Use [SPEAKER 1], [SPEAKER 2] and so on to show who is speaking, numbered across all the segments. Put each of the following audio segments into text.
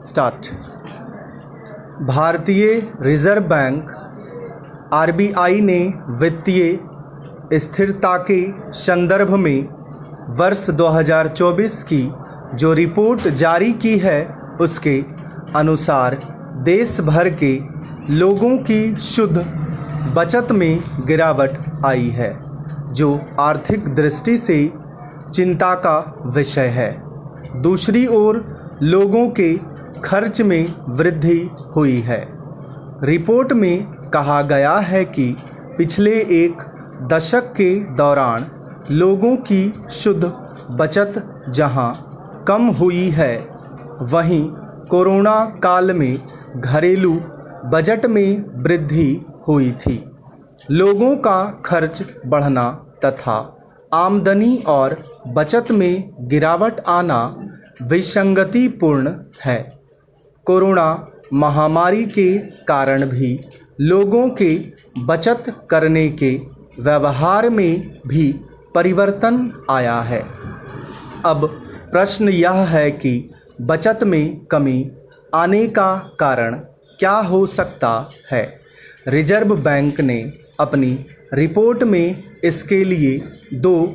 [SPEAKER 1] Start. भारतीय reserve bank RBI ने वित्तीय स्थिरता के संदर्भ में वर्ष 2024 की जो रिपोर्ट जारी की है उसके अनुसार देश भर के लोगों की शुद्ध बचत में गिरावट आई है, जो आर्थिक दृष्टि से चिंता का विषय है। दूसरी ओर लोगों के खर्च में वृद्धि हुई है। रिपोर्ट में कहा गया है कि पिछले एक दशक के दौरान लोगों की शुद्ध बचत जहां कम हुई है, वहीं कोरोना काल में घरेलू बजट में वृद्धि हुई थी। लोगों का खर्च बढ़ना तथा आमदनी और बचत में गिरावट आना विसंगतिपूर्ण है। कोरोना महामारी के कारण भी लोगों के बचत करने के व्यवहार में भी परिवर्तन आया है। अब प्रश्न यह है कि बचत में कमी आने का कारण क्या हो सकता है। रिजर्व बैंक ने अपनी रिपोर्ट में इसके लिए दो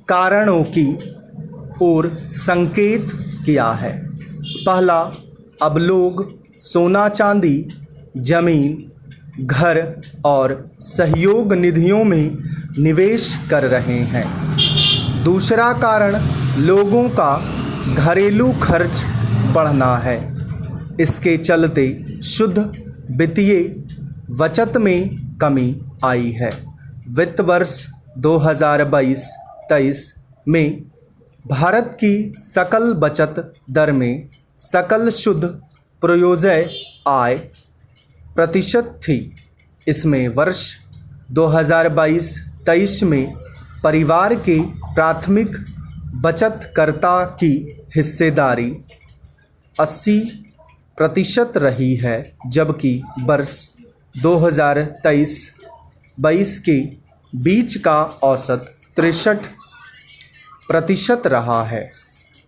[SPEAKER 1] कारणों की ओर संकेत किया है। पहला, अब लोग सोना चांदी, जमीन, घर और सहयोग निधियों में निवेश कर रहे हैं। दूसरा कारण लोगों का घरेलू खर्च बढ़ना है। इसके चलते शुद्ध वित्तीय बचत में कमी आई है। वित्त वर्ष 2022-23 में भारत की सकल बचत दर में सकल शुद्ध प्रयोज्य आय प्रतिशत थी। इसमें वर्ष 2022-23 में परिवार के प्राथमिक बचतकर्ता की हिस्सेदारी 80% रही है, जबकि वर्ष 2023-22 के बीच का औसत 63% रहा है।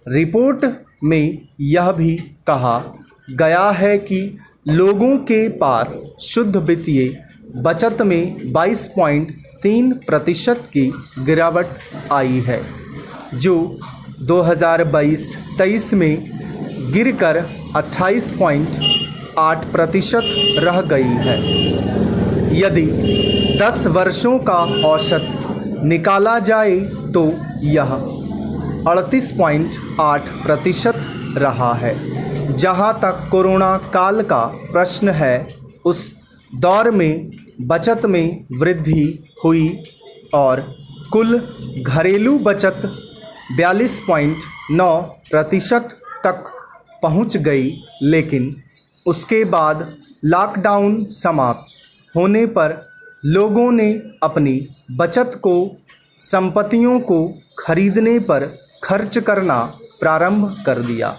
[SPEAKER 1] रिपोर्ट में यह भी कहा गया है कि लोगों के पास शुद्ध वित्तीय बचत में 22.3% की गिरावट आई है, जो 2022-23 में गिरकर 28.8% रह गई है। यदि 10 वर्षों का औसत निकाला जाए तो यह 38.8% रहा है। जहां तक कोरोना काल का प्रश्न है, उस दौर में बचत में वृद्धि हुई और कुल घरेलू बचत 42.9% तक पहुंच गई, लेकिन उसके बाद लॉकडाउन समाप्त होने पर लोगों ने अपनी बचत को संपत्तियों को खरीदने पर खर्च करना प्रारंभ कर दिया।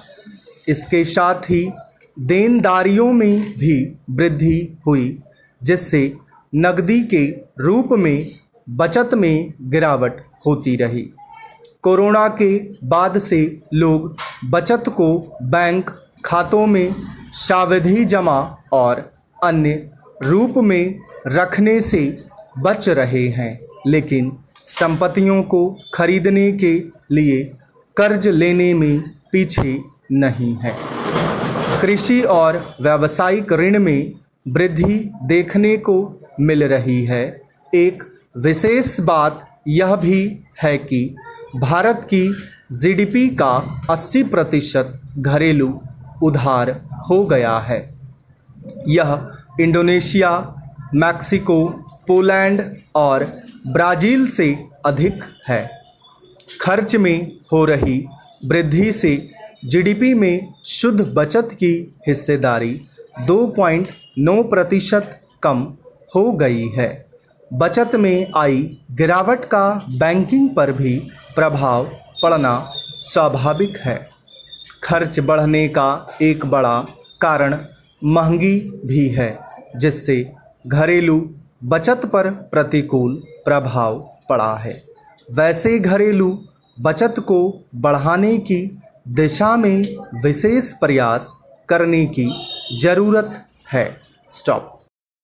[SPEAKER 1] इसके साथ ही देनदारियों में भी वृद्धि हुई, जिससे नकदी के रूप में बचत में गिरावट होती रही। कोरोना के बाद से लोग बचत को बैंक खातों में सावधि जमा और अन्य रूप में रखने से बच रहे हैं, लेकिन संपत्तियों को खरीदने के लिए कर्ज लेने में पीछे नहीं है। कृषि और व्यावसायिक ऋण में वृद्धि देखने को मिल रही है। एक विशेष बात यह भी है कि भारत की जीडीपी का 80% घरेलू उधार हो गया है। यह इंडोनेशिया, मैक्सिको, पोलैंड और ब्राज़ील से अधिक है। खर्च में हो रही वृद्धि से जीडीपी में शुद्ध बचत की हिस्सेदारी 2.9% कम हो गई है। बचत में आई गिरावट का बैंकिंग पर भी प्रभाव पड़ना स्वाभाविक है। खर्च बढ़ने का एक बड़ा कारण महंगी भी है, जिससे घरेलू बचत पर प्रतिकूल प्रभाव पड़ा है। वैसे घरेलू बचत को बढ़ाने की दिशा में विशेष प्रयास करने की ज़रूरत है। स्टॉप।